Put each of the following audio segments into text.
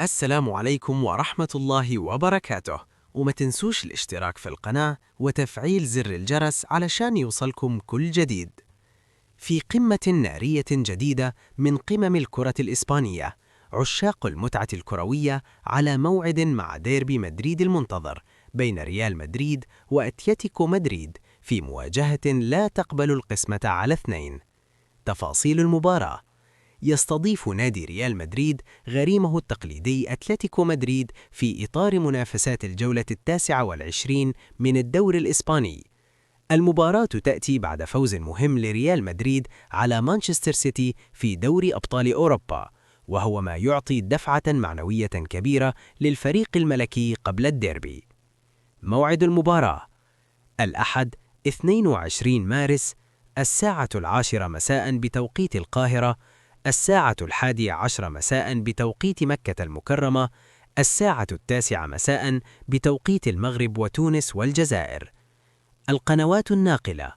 السلام عليكم ورحمة الله وبركاته. وما تنسوش الاشتراك في القناة وتفعيل زر الجرس علشان يوصلكم كل جديد. في قمة نارية جديدة من قمم الكرة الإسبانية، عشاق المتعة الكروية على موعد مع ديربي مدريد المنتظر بين ريال مدريد وأتلتيكو مدريد في مواجهة لا تقبل القسمة على اثنين. تفاصيل المباراة: يستضيف نادي ريال مدريد غريمه التقليدي أتلتيكو مدريد في إطار منافسات الجولة 29 من الدوري الإسباني. المباراة تأتي بعد فوز مهم لريال مدريد على مانشستر سيتي في دوري أبطال أوروبا، وهو ما يعطي دفعة معنوية كبيرة للفريق الملكي قبل الديربي. موعد المباراة: الأحد 22 مارس، الساعة 10 مساء بتوقيت القاهرة، الساعة 11 مساء بتوقيت مكة المكرمة، الساعة 9 مساء بتوقيت المغرب وتونس والجزائر. القنوات الناقلة: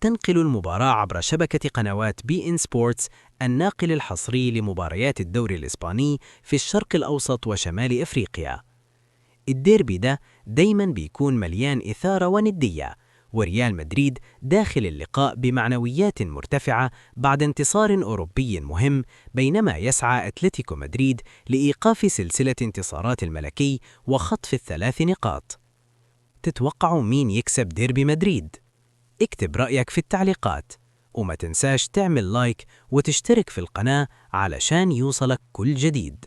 تنقل المباراة عبر شبكة قنوات بي إن سبورتس، الناقل الحصري لمباريات الدوري الإسباني في الشرق الأوسط وشمال إفريقيا. الديربي ده دايما بيكون مليان إثارة وندية، وريال مدريد داخل اللقاء بمعنويات مرتفعة بعد انتصار أوروبي مهم، بينما يسعى أتلتيكو مدريد لإيقاف سلسلة انتصارات الملكي وخطف الثلاث نقاط. تتوقعوا مين يكسب ديربي مدريد؟ اكتب رأيك في التعليقات، وما تنساش تعمل لايك وتشترك في القناة علشان يوصلك كل جديد.